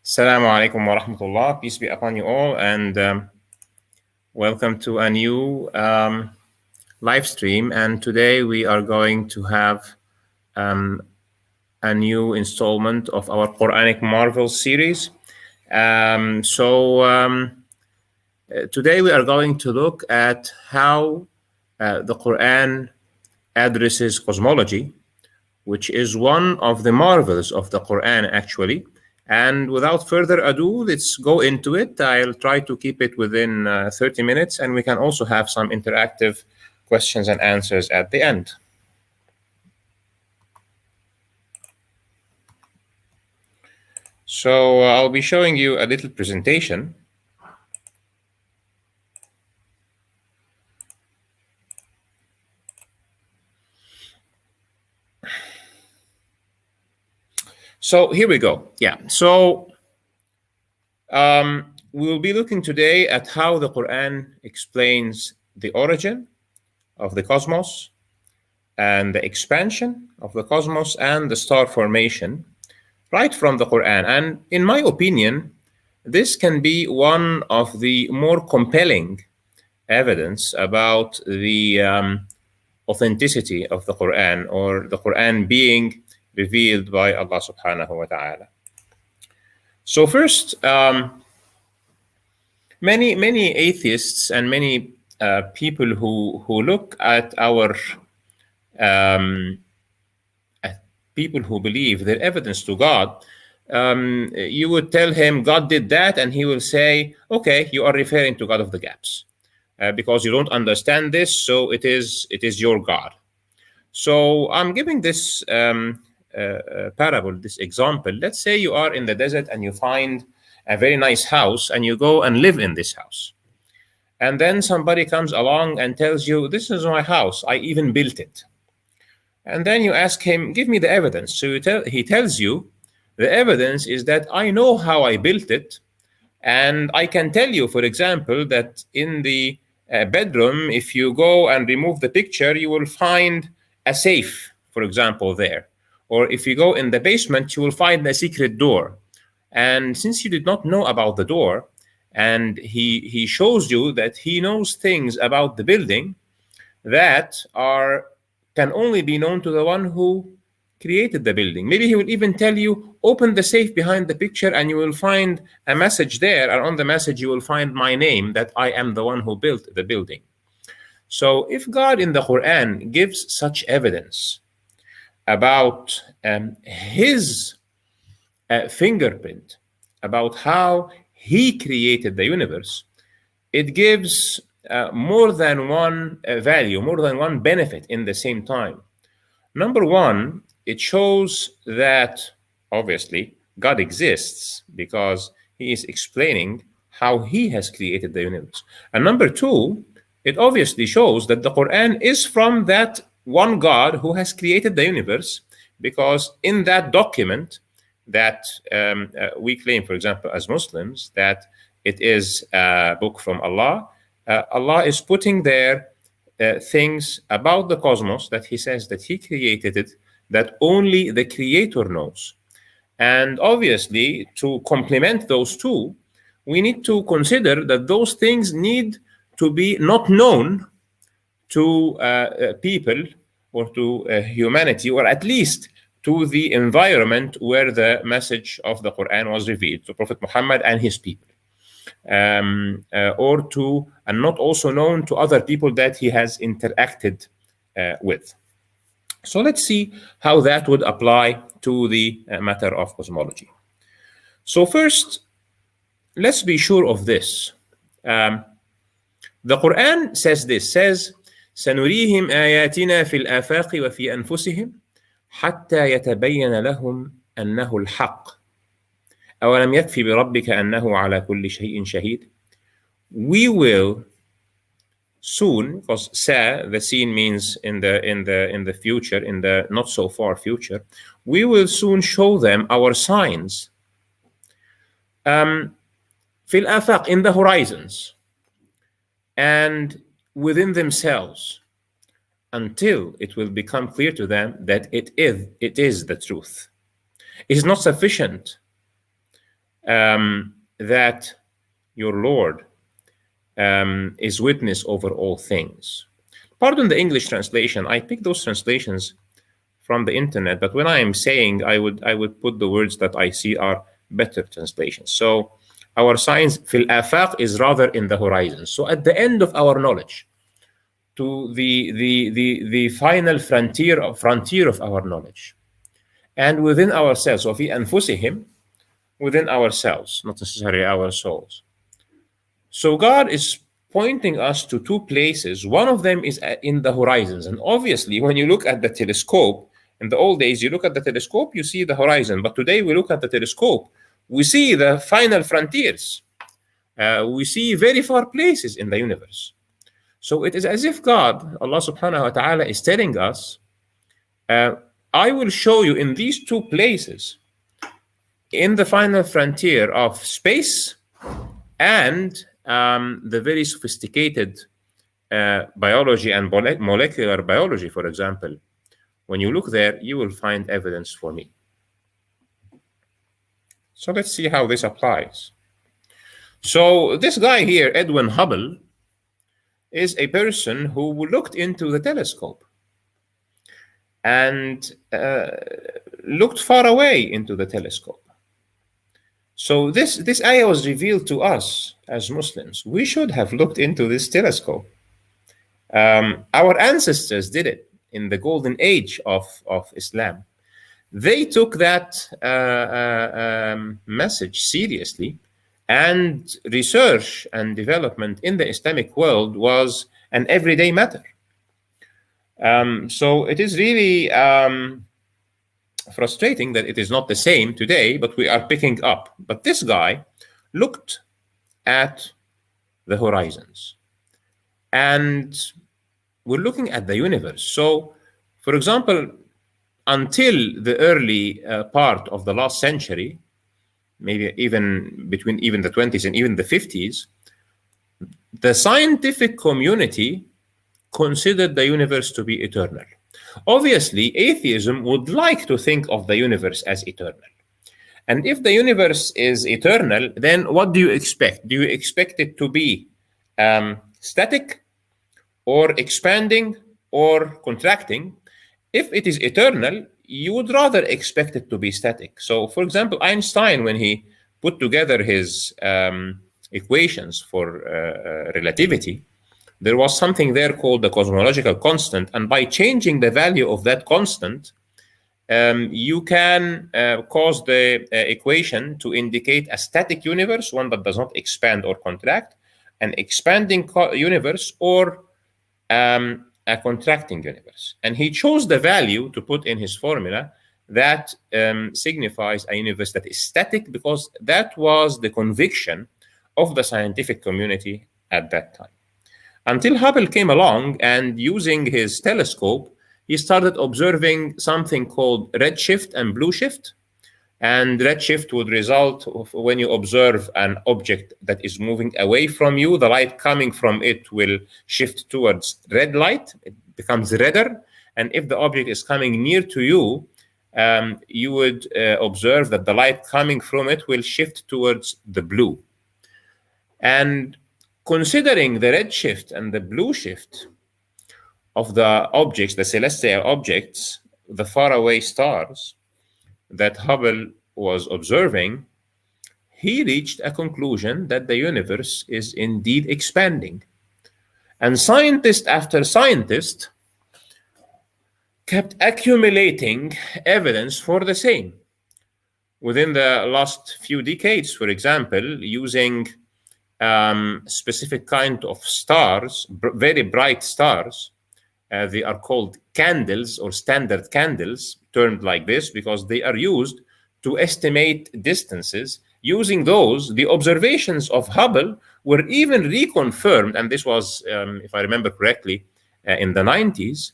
Assalamu alaikum wa rahmatullah. Peace be upon you all, and welcome to a new live stream. And today we are going to have a new installment of our Quranic Marvels series. Today we are going to look at how the Quran addresses cosmology, which is one of the marvels of the Quran, actually. And without further ado, let's go into it. I'll try to keep it within 30 minutes, and we can also have some interactive questions and answers at the end. So I'll be showing you a little presentation. So here we go. Yeah. So we will be looking today at how the Quran explains the origin of the cosmos and the expansion of the cosmos and the star formation right from the Quran. And in my opinion, this can be one of the more compelling evidence about the authenticity of the Quran, or the Quran being revealed by Allah subhanahu wa ta'ala. So first, many atheists and many people who look at our people who believe their evidence to God, you would tell him God did that, and he will say, okay, you are referring to God of the gaps because you don't understand this, so it is your God. So I'm giving this parable, this example. Let's say you are in the desert and you find a very nice house and you go and live in this house. And then somebody comes along and tells you, this is my house, I even built it. And then you ask him, give me the evidence. So he tells you, the evidence is that I know how I built it. And I can tell you, for example, that in the bedroom, if you go and remove the picture, you will find a safe, for example, there. Or if you go in the basement, you will find a secret door. And since you did not know about the door, and he shows you that he knows things about the building that can only be known to the one who created the building. Maybe he will even tell you, open the safe behind the picture and you will find a message there, and on the message you will find my name, that I am the one who built the building. So if God in the Quran gives such evidence about his fingerprint, about how he created the universe, it gives more than one value, more than one benefit in the same time. Number one, it shows that obviously God exists because he is explaining how he has created the universe. And number two, it obviously shows that the Quran is from that one God who has created the universe, because in that document that we claim, for example, as Muslims, that it is a book from Allah, Allah is putting there things about the cosmos that he says that he created it, that only the creator knows. And obviously, to complement those two, we need to consider that those things need to be not known to people or to humanity, or at least to the environment where the message of the Quran was revealed, to Prophet Muhammad and his people. And not also known to other people that he has interacted with. So let's see how that would apply to the matter of cosmology. So first, let's be sure of this. The Quran says this, says, سنريهم آياتنا في الآفاق وفي أنفسهم حتى يتبين لهم أنه الحق أولم يكفي بربك أنه على كل شيء شهيد. We will soon, because the scene means in the future, in the not so far future, we will soon show them our signs. في الآفاق, in the horizons, and within themselves, until it will become clear to them that it is the truth. It is not sufficient that your Lord is witness over all things. Pardon the English translation. I picked those translations from the internet, but when I am saying, I would put the words that I see are better translations. So our science fil afaq is rather in the horizon. So at the end of our knowledge, to the final frontier of our knowledge, and within ourselves, وفي أنفسهم, within ourselves, not necessarily our souls. So God is pointing us to two places. One of them is in the horizons. And obviously, when you look at the telescope, in the old days, you look at the telescope, you see the horizon. But today, we look at the telescope, we see the final frontiers. We see very far places in the universe. So it is as if God, Allah subhanahu wa ta'ala, is telling us, I will show you in these two places, in the final frontier of space and the very sophisticated biology and molecular biology, for example. When you look there, you will find evidence for me. So let's see how this applies. So this guy here, Edwin Hubble, is a person who looked into the telescope and looked far away into the telescope. So this ayah was revealed to us as Muslims. We should have looked into this telescope. Our ancestors did it in the golden age of Islam. They took that message seriously, and research and development in the Islamic world was an everyday matter. So it is really frustrating that it is not the same today, but we are picking up. But this guy looked at the horizons, and we're looking at the universe. So, for example, until the early part of the last century, maybe even between even the 20s and even the 50s, the scientific community considered the universe to be eternal. Obviously, atheism would like to think of the universe as eternal. And if the universe is eternal, then what do you expect? Do you expect it to be static, or expanding, or contracting? If it is eternal, you would rather expect it to be static. So, for example, Einstein, when he put together his equations for relativity, there was something there called the cosmological constant. And by changing the value of that constant, you can cause the equation to indicate a static universe, one that does not expand or contract, an expanding universe, or a contracting universe. And he chose the value to put in his formula that signifies a universe that is static, because that was the conviction of the scientific community at that time. Until Hubble came along, and using his telescope, he started observing something called redshift and blue shift. And redshift would result of when you observe an object that is moving away from you, the light coming from it will shift towards red light. It becomes redder. And if the object is coming near to you, you would observe that the light coming from it will shift towards the blue. And considering the red shift and the blue shift of the objects, the celestial objects, the faraway stars that Hubble was observing, he reached a conclusion that the universe is indeed expanding. And scientist after scientist kept accumulating evidence for the same. Within the last few decades, for example, using specific kind of stars, very bright stars, they are called candles, or standard candles, termed like this because they are used to estimate distances. Using those, the observations of Hubble were even reconfirmed, and this was, if I remember correctly, in the 90s.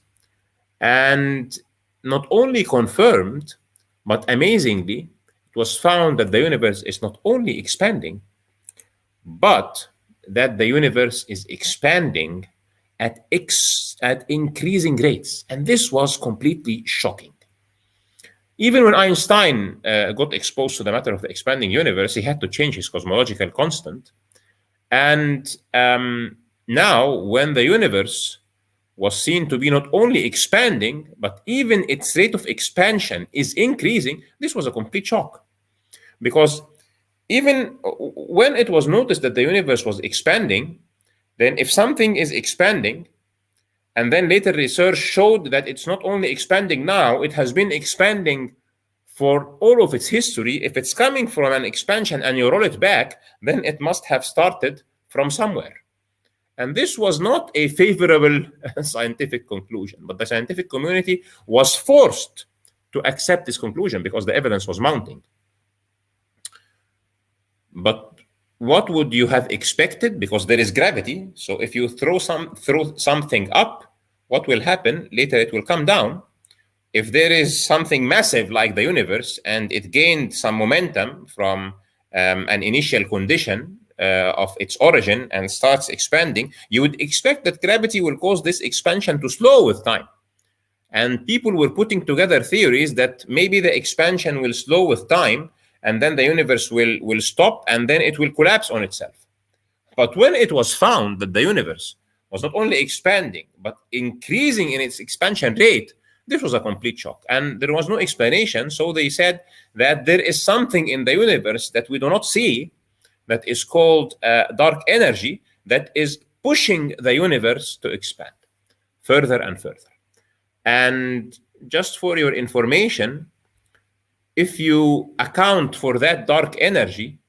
And not only confirmed, but amazingly, it was found that the universe is not only expanding, but that the universe is expanding at increasing rates. And this was completely shocking. Even when Einstein got exposed to the matter of the expanding universe, he had to change his cosmological constant. And now, when the universe was seen to be not only expanding, but even its rate of expansion is increasing, this was a complete shock. Because even when it was noticed that the universe was expanding, then if something is expanding, and then later research showed that it's not only expanding now, it has been expanding for all of its history. If it's coming from an expansion and you roll it back, then it must have started from somewhere. And this was not a favorable scientific conclusion, but the scientific community was forced to accept this conclusion because the evidence was mounting. But what would you have expected? Because there is gravity. So if you throw something up, what will happen? Later it will come down. If there is something massive like the universe and it gained some momentum from an initial condition of its origin and starts expanding, you would expect that gravity will cause this expansion to slow with time. And people were putting together theories that maybe the expansion will slow with time, and then the universe will stop, and then it will collapse on itself. But when it was found that the universe was not only expanding, but increasing in its expansion rate, this was a complete shock. And there was no explanation. So they said that there is something in the universe that we do not see that is called dark energy that is pushing the universe to expand further and further. And just for your information, if you account for that dark energy,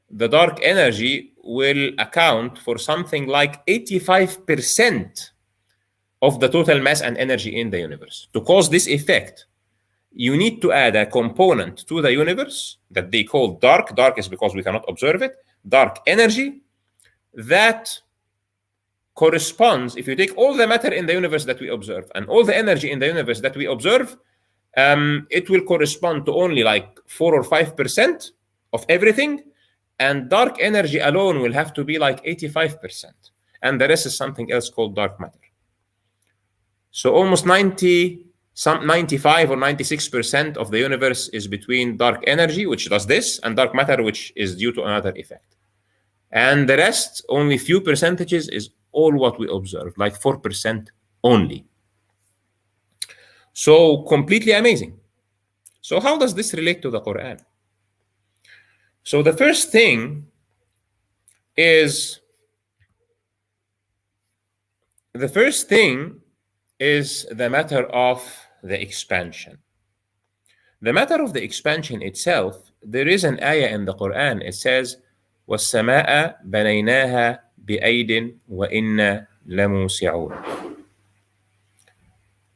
the dark energy will account for something like 85% of the total mass and energy in the universe. To cause this effect, you need to add a component to the universe that they call dark. Dark is because we cannot observe it. Dark energy that corresponds, if you take all the matter in the universe that we observe and all the energy in the universe that we observe, it will correspond to only like 4 or 5% of everything. And dark energy alone will have to be like 85%. And the rest is something else called dark matter. So almost 95 or 96% of the universe is between dark energy, which does this, and dark matter, which is due to another effect. And the rest, only few percentages, is all what we observe, like 4% only. So completely amazing. So how does this relate to the Quran? So the first thing is the matter of the expansion. The matter of the expansion itself, there is an ayah in the Quran. It says, وَالسَّمَاءَ بَنَيْنَاهَا بِأَيْدٍ وَإِنَّا لَمُوسِعُونَ.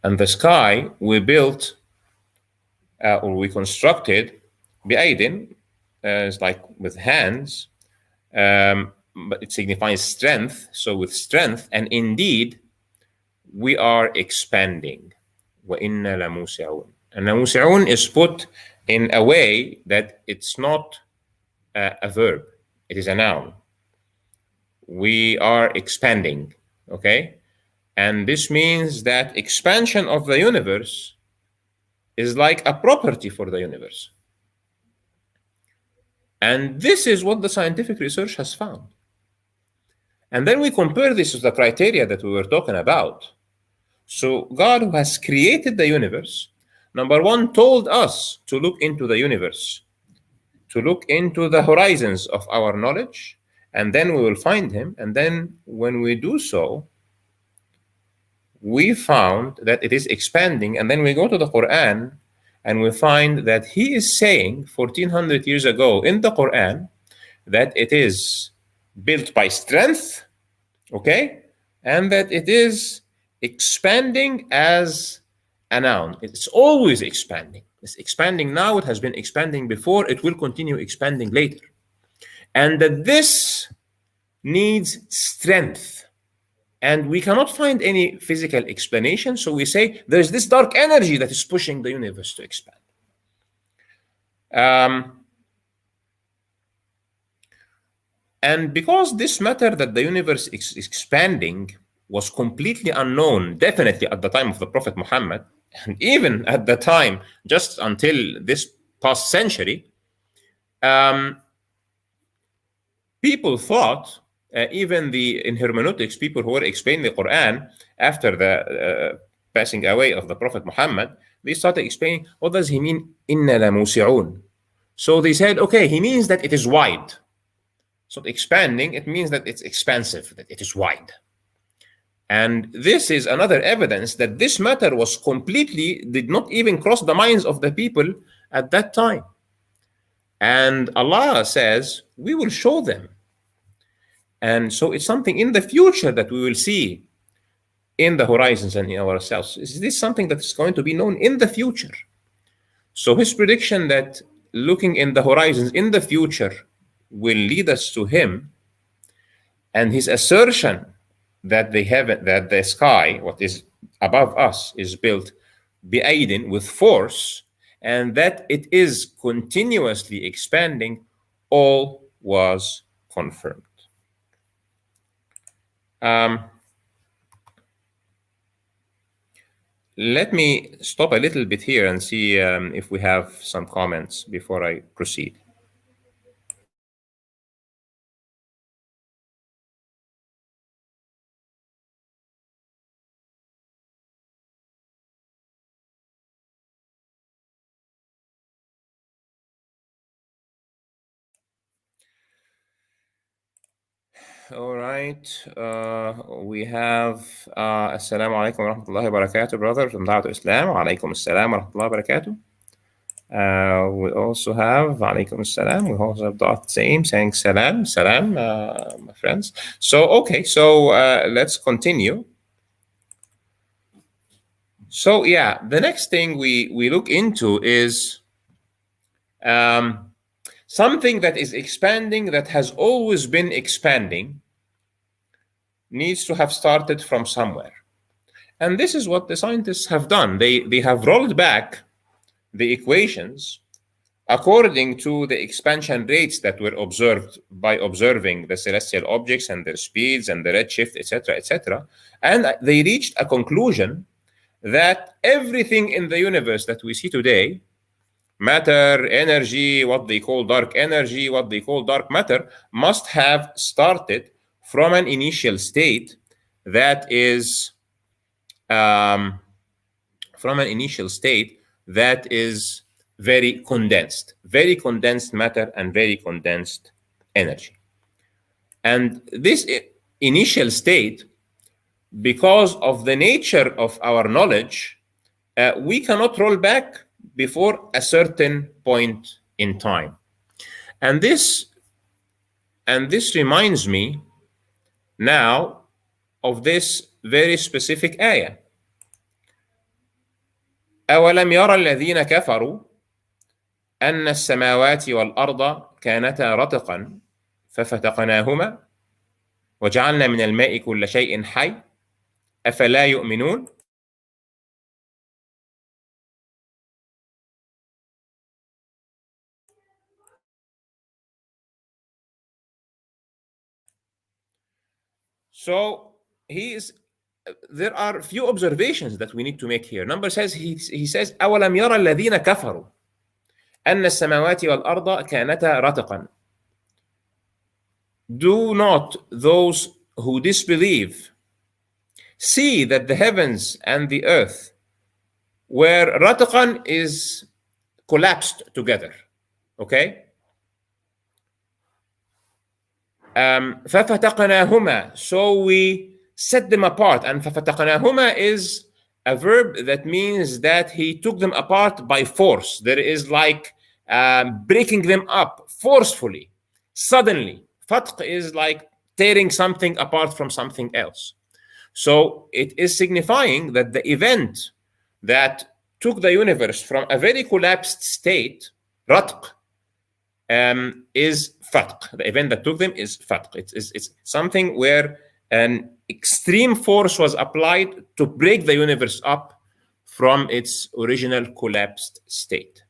And the sky we built or we constructed بِأَيْدٍ, it's like with hands, but it signifies strength. So with strength, and indeed, we are expanding. وَإِنَّا لَمُوسِعُونَ. And لَمُوسِعُونَ is put in a way that it's not a verb. It is a noun. We are expanding, okay? And this means that expansion of the universe is like a property for the universe. And this is what the scientific research has found. And then we compare this to the criteria that we were talking about. So God, who has created the universe, number one, told us to look into the universe, to look into the horizons of our knowledge, and then we will find him. And then when we do so, we found that it is expanding. And then we go to the Quran and we find that he is saying 1400 years ago in the Quran that it is built by strength, okay? And that it is expanding as a noun. It's always expanding. It's expanding now. It has been expanding before. It will continue expanding later. And that this needs strength. And we cannot find any physical explanation. So we say there's this dark energy that is pushing the universe to expand. And because this matter that the universe is expanding was completely unknown, definitely at the time of the Prophet Muhammad, And even at the time, just until this past century, people thought, even in hermeneutics, people who were explaining the Quran after the passing away of the Prophet Muhammad, they started explaining, what does he mean, inna la musi'un? So they said, okay, he means that it is wide. So expanding, it means that it's expansive, that it is wide. And this is another evidence that this matter was completely, did not even cross the minds of the people at that time. And Allah says, we will show them. And so it's something in the future that we will see in the horizons and in ourselves. Is this something that is going to be known in the future? So his prediction that looking in the horizons in the future will lead us to him, and his assertion that that the sky, what is above us, is built bi'aidin, with force, and that it is continuously expanding, all was confirmed. Let me stop a little bit here and see if we have some comments before I proceed. All right. We have Assalamu alaikum wa rahmatullahi wa barakatuh, brother from Da'wat Islam. Wa alaikum assalam wa rahmatullahi wa barakatuh. We also have alaikum assalam. We also have Dot saying salam, my friends. So, okay. So let's continue. So, yeah, the next thing we look into is something that is expanding, that has always been expanding, needs to have started from somewhere. And this is what the scientists have done. They have rolled back the equations according to the expansion rates that were observed by observing the celestial objects and their speeds and the redshift, etc., etc. And they reached a conclusion that everything in the universe that we see today, matter, energy, what they call dark energy, what they call dark matter, must have started from an initial state that is very condensed matter and very condensed energy. And this initial state, because of the nature of our knowledge, we cannot roll back before a certain point in time. And this reminds me now of this very specific ayah. أولم يرى الذين كفروا أن السماوات والأرض كانتا رتقا ففتقناهما وجعلنا من الماء كل شيء حي أفلا يؤمنون. So there are a few observations that we need to make here. Number says, he says, أولم يرى الذين كفروا أن السماوات والأرض كانتا رتقا. Do not those who disbelieve see that the heavens and the earth were ratqan, is collapsed together, okay? ففتقناهما, so we set them apart. And ففتقناهما is a verb that means that he took them apart by force. There is like breaking them up forcefully, suddenly. Fatq is like tearing something apart from something else. So it is signifying that the event that took the universe from a very collapsed state, ratq, is fatq. The event that took them is fatq. It's something where an extreme force was applied to break the universe up from its original collapsed state.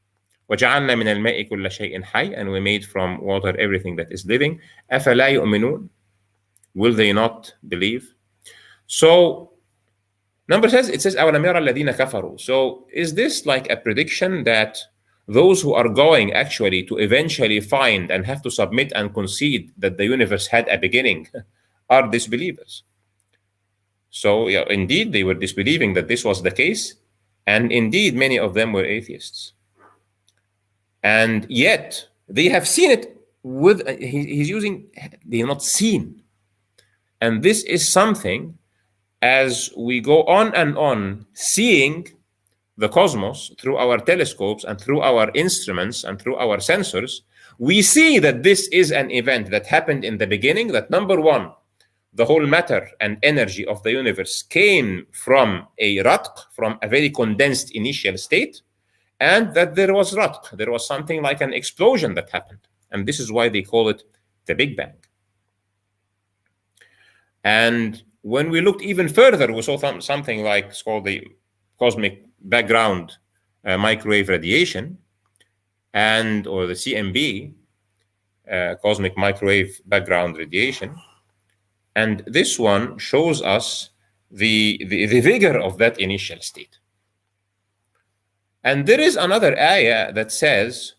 وَجَعَلْنَا مِنَ الْمَاءِ كُلَّ شَيْءٍ حَيٍّ, and we made from water everything that is living. أَفَلَا يُؤْمِنُونَ, will they not believe? So Number says, it says, أَوَلَمْ يَرَ الَّذِينَ كَفَرُوا. So is this like a prediction that those who are going actually to eventually find and have to submit and concede that the universe had a beginning are disbelievers? So yeah, indeed, they were disbelieving that this was the case. And indeed, many of them were atheists. And yet, they have seen it with, he's using, they have not seen. And this is something, as we go on and on, seeing the cosmos through our telescopes and through our instruments and through our sensors, we see that this is an event that happened in the beginning, that number one, the whole matter and energy of the universe came from a ratq, from a very condensed initial state, and that there was ratq, there was something like an explosion that happened. And this is why they call it the Big Bang. And when we looked even further, we saw something like, it's called the cosmic background microwave radiation, and or the CMB, cosmic microwave background radiation. And this one shows us the vigor of that initial state. And there is another ayah that says,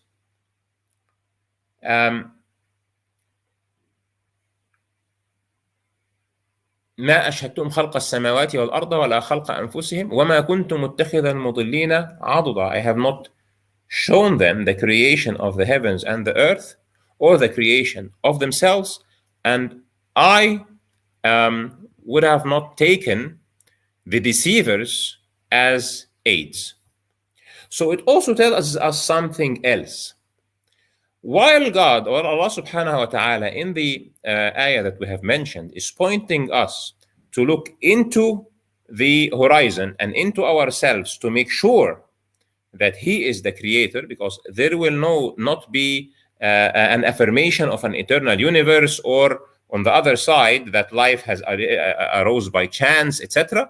ما أشهدتهم خلق السماوات والأرض ولا خلق أنفسهم وما كنت متخذ المضلين عضدا. I have not shown them the creation of the heavens and the earth or the creation of themselves, and I would have not taken the deceivers as aids. So it also tells us something else. While God, or Allah subhanahu wa ta'ala, in the ayah that we have mentioned, is pointing us to look into the horizon and into ourselves to make sure that He is the creator, because there will not be an affirmation of an eternal universe, or on the other side, that life has arose by chance, etc.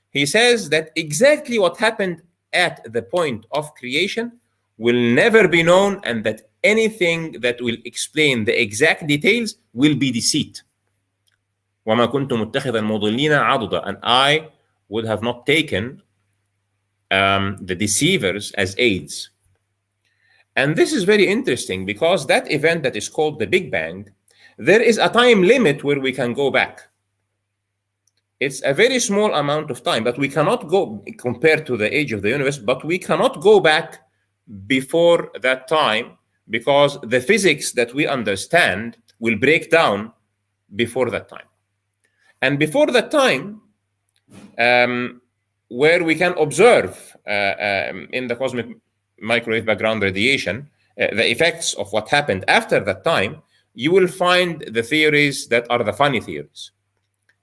He says that exactly what happened at the point of creation will never be known, and that anything that will explain the exact details will be deceit. وَمَا كُنْتُ مُتَّخِذَ الْمُضِلِّينَ عَضُدًا. And I would have not taken the deceivers as aids. And this is very interesting, because that event that is called the Big Bang, there is a time limit where we can go back. It's a very small amount of time, but we cannot go, compared to the age of the universe, but we cannot go back before that time, because the physics that we understand will break down before that time. And before that time, where we can observe in the cosmic microwave background radiation the effects of what happened after that time, you will find the theories that are the funny theories.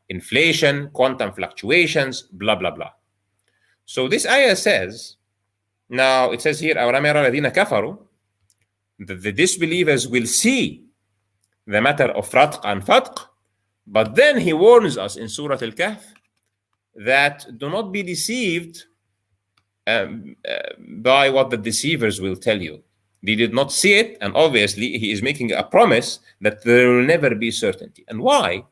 Inflation, quantum fluctuations, blah, blah, blah. So this ayah says, now it says here, أَوَلَمْ يَرَ الَّذِينَ كَفَرُوا, that the disbelievers will see the matter of ratq and fatq, but then he warns us in Surah Al-Kahf that do not be deceived by what the deceivers will tell you. They did not see it, and obviously he is making a promise that there will never be certainty. And why?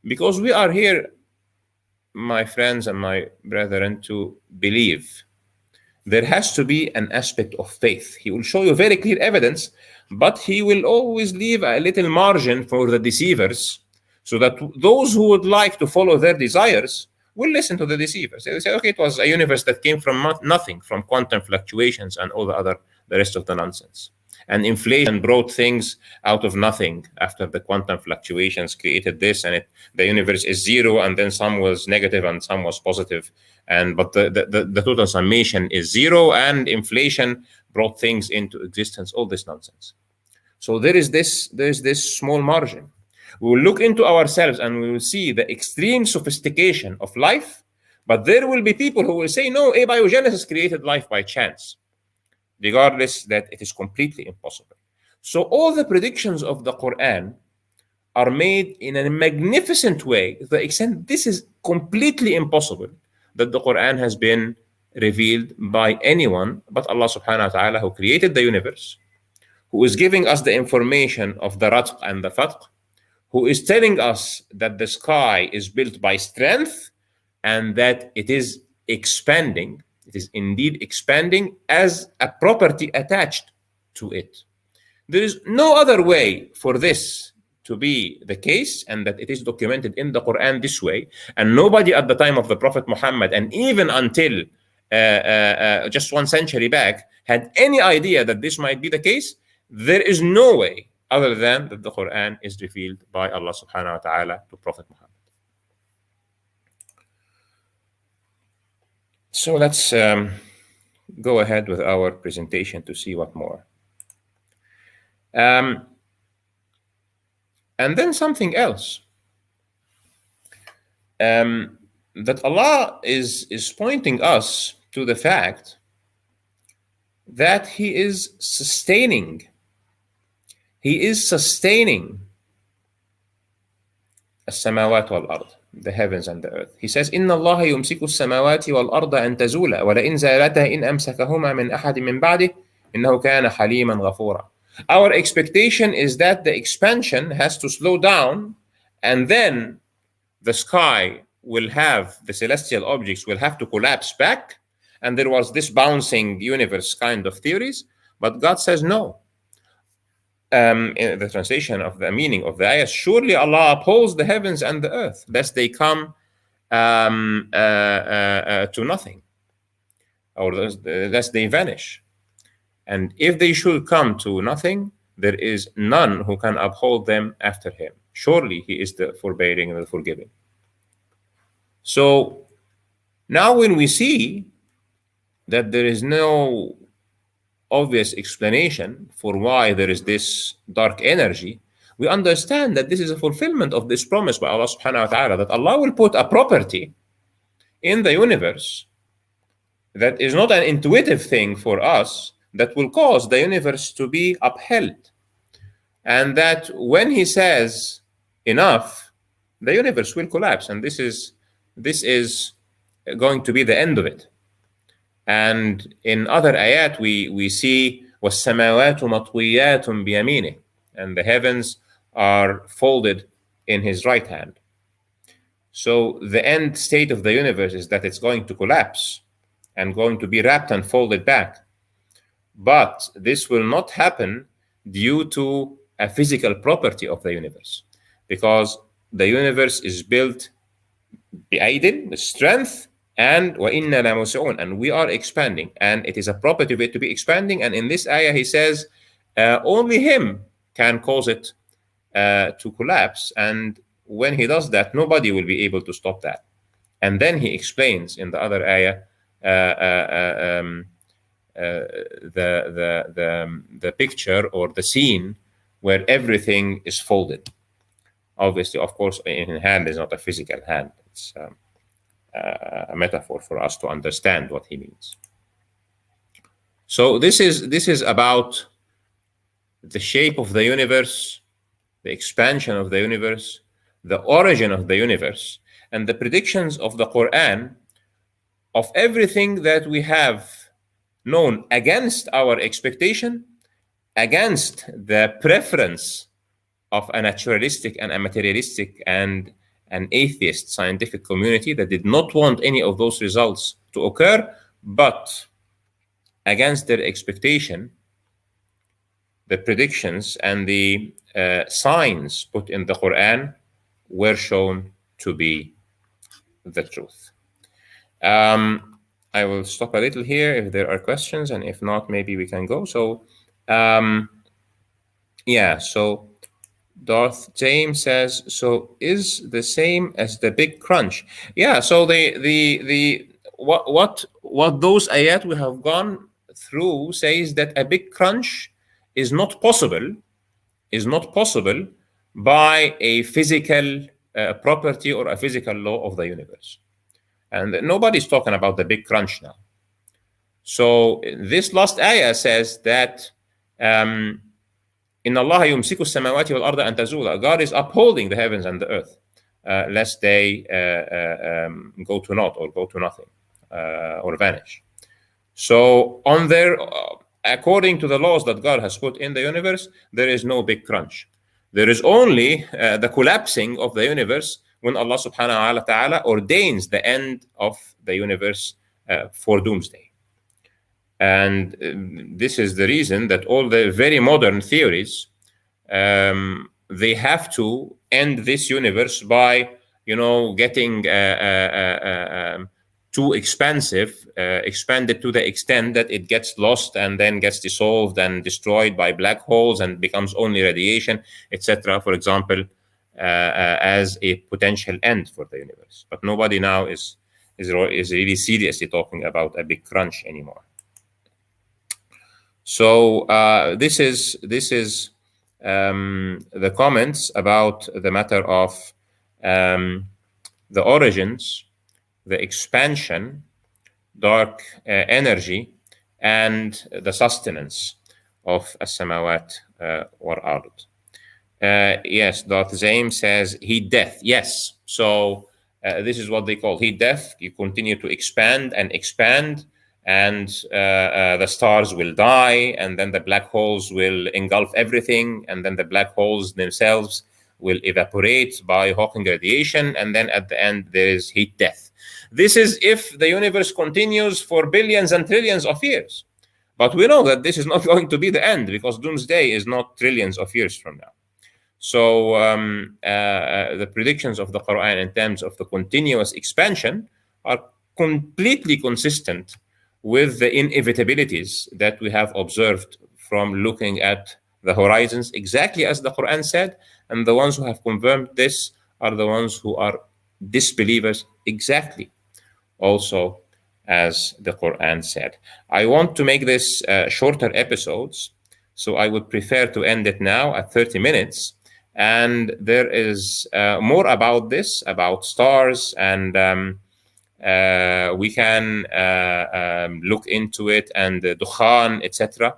Because we are here, my friends and my brethren, to believe. There has to be an aspect of faith. He will show you very clear evidence, but he will always leave a little margin for the deceivers, so that those who would like to follow their desires will listen to the deceivers. They will say, okay, it was a universe that came from nothing, from quantum fluctuations and all the rest of the nonsense. And inflation brought things out of nothing after the quantum fluctuations created this, and the universe is zero, and then some was negative and some was positive. But the total summation is zero, and inflation brought things into existence, all this nonsense. So there is this small margin. We will look into ourselves and we will see the extreme sophistication of life, but there will be people who will say, no, abiogenesis created life by chance, regardless that it is completely impossible. So all the predictions of the Quran are made in a magnificent way, to the extent this is completely impossible that the Quran has been revealed by anyone but Allah subhanahu wa ta'ala, who created the universe, who is giving us the information of the ratq and the fatq, who is telling us that the sky is built by strength, and that it is expanding. It is indeed expanding as a property attached to it. There is no other way for this to be the case, and that it is documented in the Quran this way. And nobody at the time of the Prophet Muhammad, and even until just 1 century back, had any idea that this might be the case. There is no way other than that the Quran is revealed by Allah subhanahu wa ta'ala to Prophet Muhammad. So let's go ahead with our presentation to see what more. And then something else. That Allah is pointing us to the fact that He is sustaining. He is sustaining السماوات والأرض, the heavens and the earth. He says, إن الله يمسك السماوات والأرض أن تزولا ولئن زالتا إن أمسكهما من أحد من بعده إنه كان حليما غفورا. Our expectation is that the expansion has to slow down, and then the sky will have, the celestial objects will have to collapse back, and there was this bouncing universe kind of theories. But God says no. In the translation of the meaning of the ayah, surely Allah upholds the heavens and the earth, lest they come to nothing, or lest they vanish. And if they should come to nothing, there is none who can uphold them after Him. Surely He is the forbearing and the forgiving. So now when we see that there is no obvious explanation for why there is this dark energy, we understand that this is a fulfillment of this promise by Allah subhanahu wa ta'ala, that Allah will put a property in the universe that is not an intuitive thing for us, that will cause the universe to be upheld. And that when He says enough, the universe will collapse. And this is going to be the end of it. And in other ayat, we see وَالسَّمَاوَاتُ مَطْوِيَّاتٌ بِيَمِينِهِ, and the heavens are folded in His right hand. So the end state of the universe is that it's going to collapse and going to be wrapped and folded back. But this will not happen due to a physical property of the universe, because the universe is built بِأَيْدٍ, with strength, and وَإِنَّا لَمُوسِعُونَ, and we are expanding, and it is a property of it to be expanding. And in this ayah He says only Him can cause it to collapse, and when He does that, nobody will be able to stop that. And then He explains in the other ayah the picture or the scene where everything is folded. Obviously, of course, in hand is not a physical hand. It's a metaphor for us to understand what He means. So this is about the shape of the universe, the expansion of the universe, the origin of the universe, and the predictions of the Quran of everything that we have known against our expectation, against the preference of a naturalistic and a materialistic and an atheist scientific community that did not want any of those results to occur, but against their expectation, the predictions and the signs put in the Quran were shown to be the truth. I will stop a little here if there are questions, and if not, maybe we can go. So, so Darth James says, so is the same as the big crunch. Yeah, so what those ayat we have gone through says that a big crunch is not possible by a physical property or a physical law of the universe. And nobody's talking about the big crunch now. So this last ayah says that إن الله يمسك السماوات والأرض أن تزولا. God is upholding the heavens and the earth, lest they go to naught or go to nothing or vanish. So on their, according to the laws that God has put in the universe, there is no big crunch. There is only the collapsing of the universe when Allah subhanahu wa ta'ala ordains the end of the universe for doomsday. And this is the reason that all the very modern theories, they have to end this universe by, getting too expansive, expanded to the extent that it gets lost and then gets dissolved and destroyed by black holes and becomes only radiation, etc. For example, as a potential end for the universe. But nobody now is really seriously talking about a big crunch anymore. So this is the comments about the matter of the origins, the expansion, dark energy, and the sustenance of as-samawat wal-ard. Yes, Darth Zaim says heat death. Yes, so this is what they call heat death. You continue to expand and expand, and the stars will die, and then the black holes will engulf everything, and then the black holes themselves will evaporate by Hawking radiation, and then at the end there is heat death. This is if the universe continues for billions and trillions of years. But we know that this is not going to be the end, because doomsday is not trillions of years from now. So the predictions of the Quran in terms of the continuous expansion are completely consistent with the inevitabilities that we have observed from looking at the horizons, exactly as the Quran said. And the ones who have confirmed this are the ones who are disbelievers, exactly also as the Quran said. I want to make this shorter episodes, so I would prefer to end it now at 30 minutes. And there is more about this, about stars, and we can look into it, and Dukhan, etc.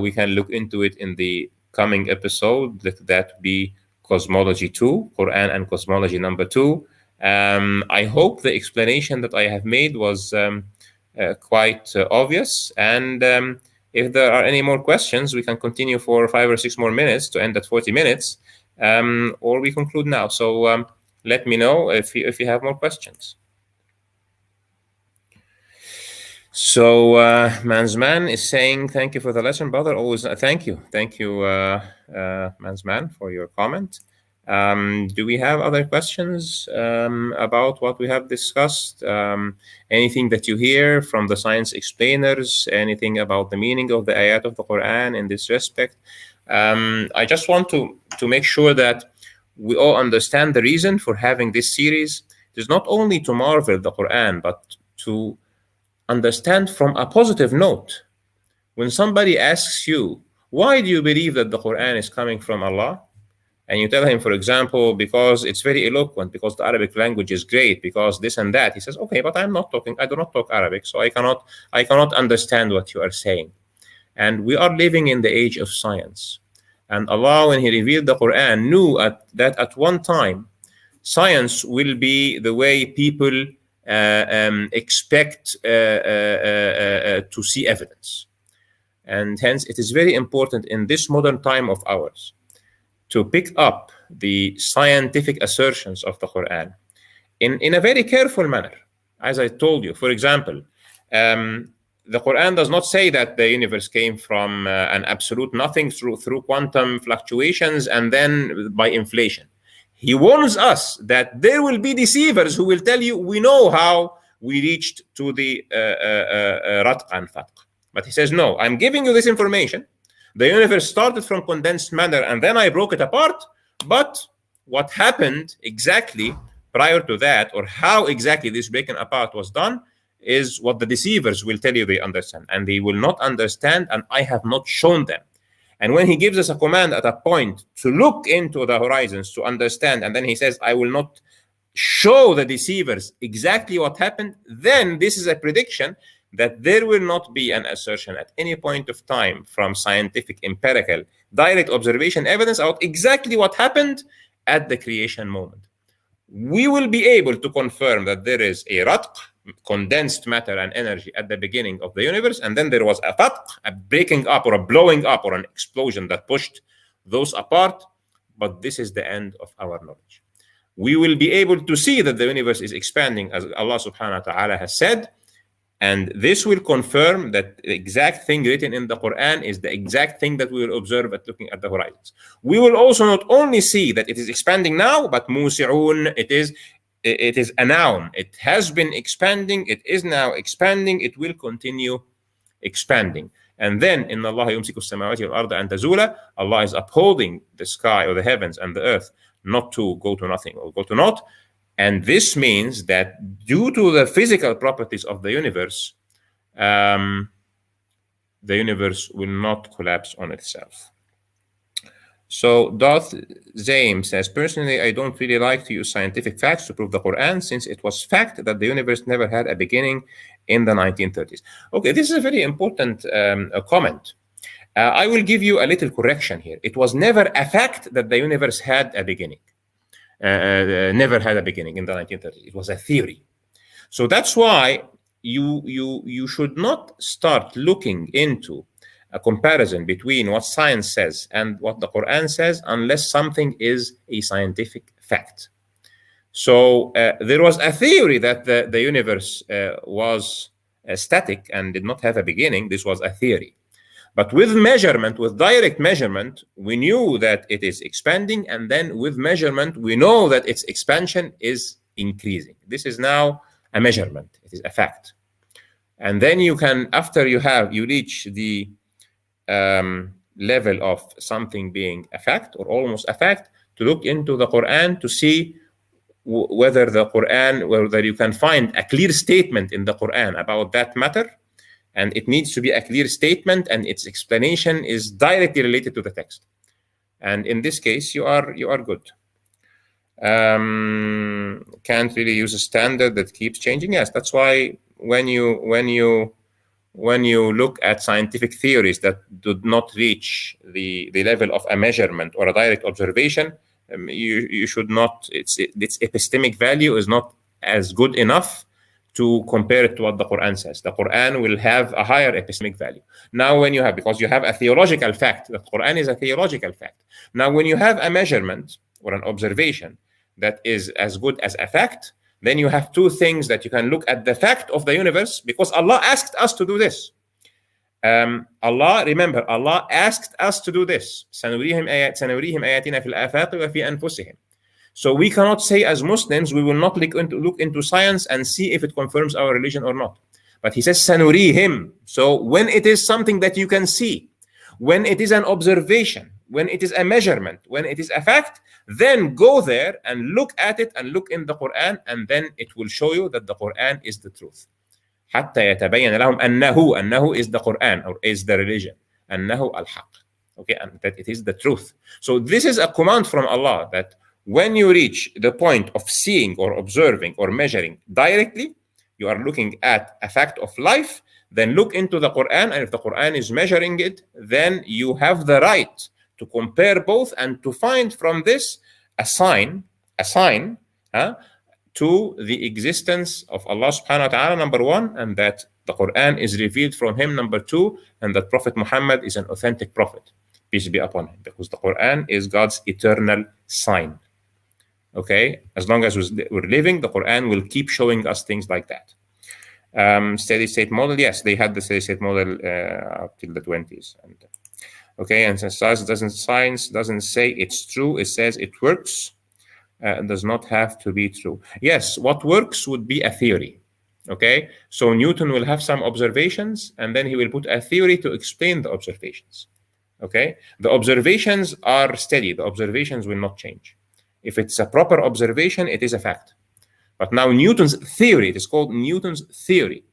We can look into it in the coming episode. Let that be Cosmology 2, Quran and Cosmology number 2. I hope the explanation that I have made was quite obvious. And if there are any more questions, we can continue for 5 or 6 more minutes to end at 40 minutes. Or we conclude now. So let me know if you have more questions. So Man's Man is saying, thank you for the lesson, brother. Always thank you, Man's Man, for your comment. Do we have other questions about what we have discussed? Anything that you hear from the science explainers? Anything about the meaning of the ayat of the Quran in this respect? I just want to make sure that we all understand the reason for having this series. It is not only to marvel the Quran, but to understand from a positive note. When somebody asks you, why do you believe that the Quran is coming from Allah? And you tell him, for example, because it's very eloquent, because the Arabic language is great, because this and that. He says, okay, but I do not talk Arabic, so I cannot understand what you are saying. And we are living in the age of science. And Allah, when He revealed the Quran, knew that at one time, science will be the way people expect to see evidence. And hence, it is very important in this modern time of ours to pick up the scientific assertions of the Quran in a very careful manner. As I told you, for example, the Quran does not say that the universe came from an absolute nothing through quantum fluctuations and then by inflation. He warns us that there will be deceivers who will tell you, we know how we reached to the Ratq and Fatq. But he says, no, I'm giving you this information. The universe started from condensed matter and then I broke it apart. But what happened exactly prior to that, or how exactly this breaking apart was done, is what the deceivers will tell you they understand. And they will not understand, and I have not shown them. And when he gives us a command at a point to look into the horizons to understand, and then he says, I will not show the deceivers exactly what happened, then this is a prediction that there will not be an assertion at any point of time from scientific, empirical, direct observation evidence about exactly what happened at the creation moment. We will be able to confirm that there is a ratq, condensed matter and energy at the beginning of the universe, and then there was a fatq, a breaking up or a blowing up or an explosion that pushed those apart. But this is the end of our knowledge. we will be able to see that the universe is expanding as Allah subhanahu wa ta'ala has said. And this will confirm that the exact thing written in the Quran is the exact thing that we will observe at looking at the horizons. We will also not only see that it is expanding now, but musi'un, it is a noun. It has been expanding, it is now expanding, it will continue expanding. And then in Allah yumsiku as-samawati wal arda an tazula, Allah is upholding the sky or the heavens and the earth not to go to nothing or go to naught. And this means that due to the physical properties of the universe will not collapse on itself. So Doth Zaim says, personally, I don't really like to use scientific facts to prove the Quran, since it was fact that the universe never had a beginning in the 1930s. Okay, this is a very important comment. I will give you a little correction here. It was never a fact that the universe had a beginning. Never had a beginning in the 1930s. It was a theory. So that's why you should not start looking into a comparison between what science says and what the Quran says unless something is a scientific fact. So there was a theory that the universe was static and did not have a beginning. This was a theory. But with measurement, with direct measurement, we knew that it is expanding, and then with measurement, we know that its expansion is increasing. This is now a measurement. It is a fact. And then you can, after you reach the level of something being a fact or almost a fact, to look into the Quran to see whether you can find a clear statement in the Quran about that matter. And it needs to be a clear statement, and its explanation is directly related to the text. And in this case, you are good. Can't really use a standard that keeps changing. Yes, that's why when you look at scientific theories that do not reach the level of a measurement or a direct observation, you should not. Its epistemic value is not as good enough to compare it to what the Quran says. The Quran will have a higher epistemic value. Now, because you have a theological fact, the Quran is a theological fact. Now, when you have a measurement or an observation that is as good as a fact, then you have two things that you can look at the fact of the universe, because Allah asked us to do this. Allah asked us to do this. سَنُرِيهِمْ آيَاتِنَا فِي الْآفَاقِ وَفِي أَنفُسِهِم. So we cannot say as Muslims, we will not look into science and see if it confirms our religion or not. But he says, sanurihim. So when it is something that you can see, when it is an observation, when it is a measurement, when it is a fact, then go there and look at it and look in the Quran, and then it will show you that the Quran is the truth. حتى يتبين لهم أنه is the Quran, or is the religion. أنه الحق. Okay, and that it is the truth. So this is a command from Allah that when you reach the point of seeing or observing or measuring directly, you are looking at a fact of life, then look into the Quran, and if the Quran is measuring it, then you have the right to compare both and to find from this a sign to the existence of Allah subhanahu wa ta'ala, number one, and that the Quran is revealed from him, number two, and that Prophet Muhammad is an authentic prophet, peace be upon him, because the Quran is God's eternal sign. Okay, as long as we're living, the Quran will keep showing us things like that. Steady state model, yes, they had the steady state model up till the 20s. Okay, and since science doesn't say it's true, it says it works. Does not have to be true. Yes, what works would be a theory. Okay, so Newton will have some observations, and then he will put a theory to explain the observations. Okay, the observations are steady. The observations will not change. If it's a proper observation, it is a fact. But now Newton's theory, it is called Newton's theory,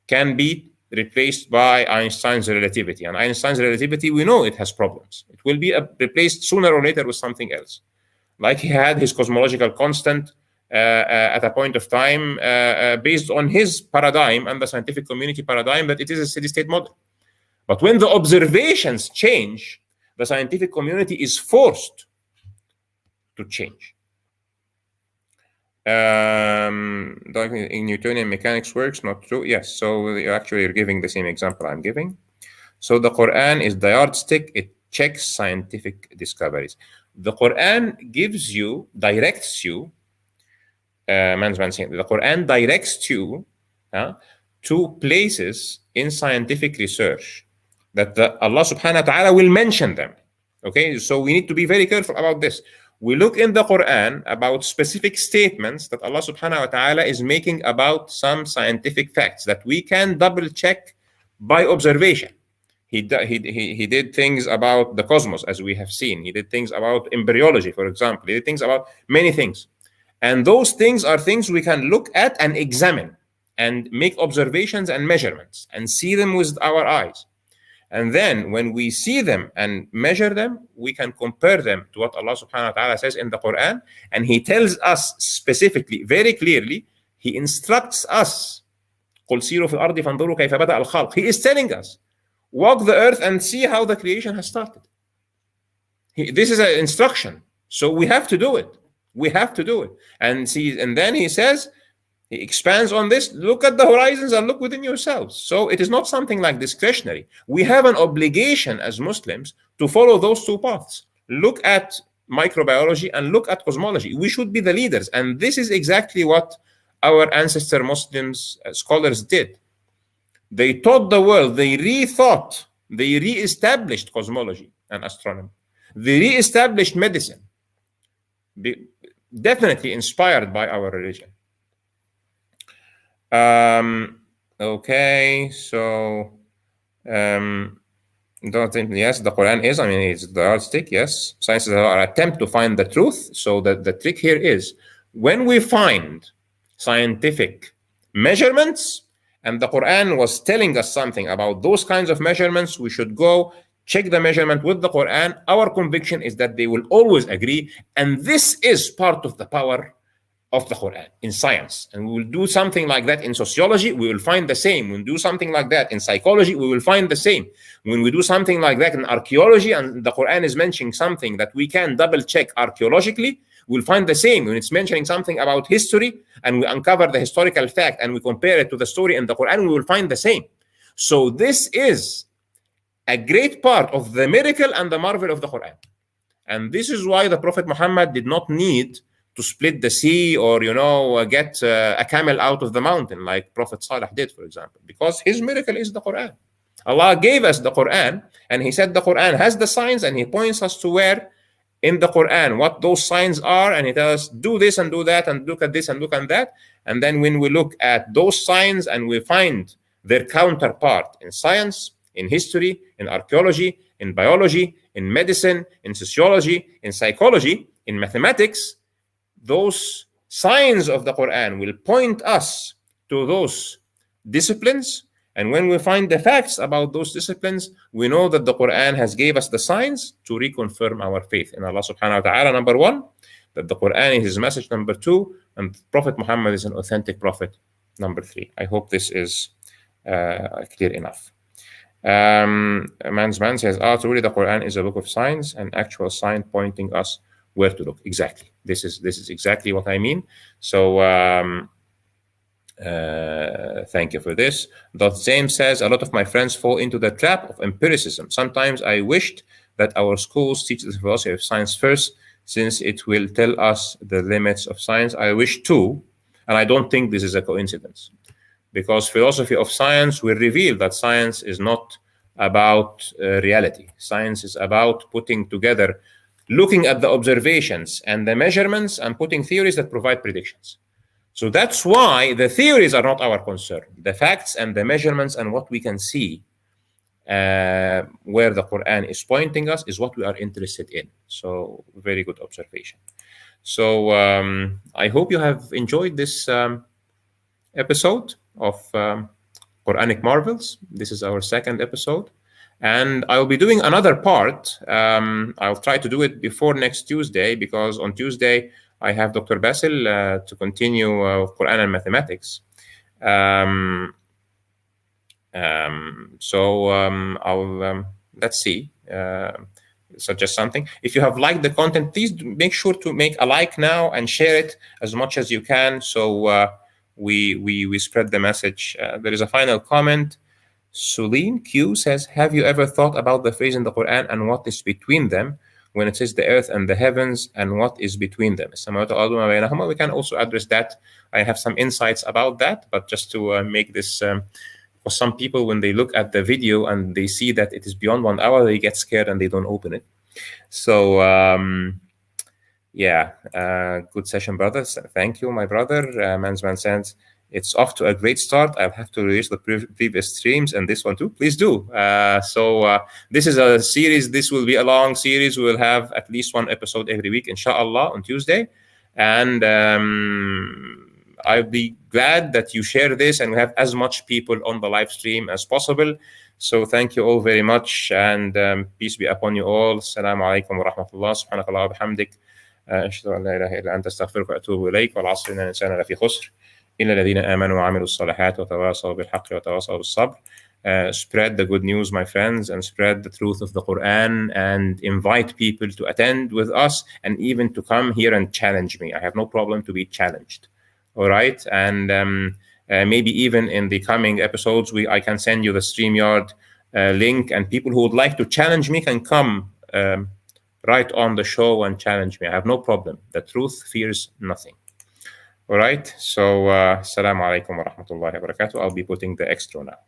can be replaced by Einstein's relativity. And Einstein's relativity, we know it has problems. It will be replaced sooner or later with something else. Like he had his cosmological constant at a point of time based on his paradigm and the scientific community paradigm that it is a steady-state model. But when the observations change, the scientific community is forced to change. In Newtonian mechanics works, not true. Yes, so you're giving the same example I'm giving. So the Quran is the yardstick. It checks scientific discoveries. The Quran directs you saying the Quran directs you to places in scientific research that Allah subhanahu wa ta'ala will mention them. Okay, so we need to be very careful about this. We look in the Quran about specific statements that Allah subhanahu wa ta'ala is making about some scientific facts that we can double check by observation. He did things about the cosmos, as we have seen. He did things about embryology, for example. He did things about many things. And those things are things we can look at and examine and make observations and measurements and see them with our eyes. And then when we see them and measure them, we can compare them to what Allah subhanahu wa ta'ala says in the Quran. And He tells us specifically, very clearly, He instructs us. قُلْ سِيرُوا فِي الْأَرْضِ فَانْظُرُوا كَيْفَ بَدَأَ الْخَلْقِ. He is telling us, walk the earth and see how the creation has started. This is an instruction. So we have to do it. We have to do it. And then He says, He expands on this, look at the horizons and look within yourselves. So it is not something like discretionary. We have an obligation as Muslims to follow those two paths. Look at microbiology and look at cosmology. We should be the leaders. And this is exactly what our ancestor Muslims, scholars did. They taught the world, they rethought, they re-established cosmology and astronomy. They re-established medicine. Definitely inspired by our religion. Okay, so don't think, yes, the Quran is, it's the yardstick, yes. Science is our attempt to find the truth. So the trick here is when we find scientific measurements and the Quran was telling us something about those kinds of measurements, we should go check the measurement with the Quran. Our conviction is that they will always agree, and this is part of the power of the Quran in science. And we will do something like that in sociology, we will find the same. When we do something like that in psychology, we will find the same. When we do something like that in archaeology and the Quran is mentioning something that we can double check archaeologically, we'll find the same. When it's mentioning something about history and we uncover the historical fact and we compare it to the story in the Quran, we will find the same. So this is a great part of the miracle and the marvel of the Quran. And this is why the Prophet Muhammad did not need to split the sea or, get a camel out of the mountain like Prophet Salih did, for example, because his miracle is the Quran. Allah gave us the Quran and He said the Quran has the signs, and He points us to where in the Quran what those signs are, and He tells us do this and do that and look at this and look at that. And then when we look at those signs and we find their counterpart in science, in history, in archaeology, in biology, in medicine, in sociology, in psychology, in mathematics, those signs of the Quran will point us to those disciplines. And when we find the facts about those disciplines, we know that the Quran has gave us the signs to reconfirm our faith in Allah subhanahu wa ta'ala, number one, that the Quran is His message, number two, and Prophet Muhammad is an authentic prophet, number three. I hope this is clear enough. Man says, truly the Quran is a book of signs, an actual sign pointing us where to look. Exactly. This is exactly what I mean. So thank you for this. James says, a lot of my friends fall into the trap of empiricism. Sometimes I wished that our schools teach the philosophy of science first, since it will tell us the limits of science. I wish too, and I don't think this is a coincidence, because philosophy of science will reveal that science is not about reality. Science is about putting together, looking at the observations and the measurements and putting theories that provide predictions. So that's why the theories are not our concern. The facts and the measurements and what we can see where the Quran is pointing us is what we are interested in. So very good observation. So I hope you have enjoyed this episode of Quranic Marvels. This is our second episode. And I'll be doing another part. I'll try to do it before next Tuesday, because on Tuesday I have Dr. Basil to continue Quran and mathematics. I'll let's see. Suggest something. If you have liked the content, please make sure to make a like now and share it as much as you can, so we spread the message. There is a final comment. Suleen Q says, have you ever thought about the phrase in the Quran and what is between them? when it says the earth and the heavens and what is between them. We can also address that. I have some insights about that, but just to make this, for some people, when they look at the video and they see that it is beyond 1 hour, they get scared and they don't open it. So yeah, good session, brothers. Thank you, my brother. Mansman says, it's off to a great start. I'll have to release the previous streams and this one too. Please do. This is a series. This will be a long series. We will have at least one episode every week, inshallah, on Tuesday. And I'll be glad that you share this and we have as much people on the live stream as possible. So thank you all very much, and peace be upon you all. Assalamu alaikum wa rahmatullah. Subhanakallah wa bihamdik. أشهد أن لا إله إلا أنت أستغفرك وأتوب إليك. والعصر إن الإنسان لفي خسر إلا الذين آمنوا وعملوا الصالحات وتواصوا بالحق وتواصوا بالصبر. Spread the good news, my friends, and spread the truth of the Quran, and invite people to attend with us and even to come here and challenge me. I have no problem to be challenged. All right, and maybe even in the coming episodes, I can send you the StreamYard link, and people who would like to challenge me can come right on the show and challenge me. I have no problem. The truth fears nothing. All right, so assalamu alaikum wa rahmatullahi wa barakatuh. I'll be putting the extra now.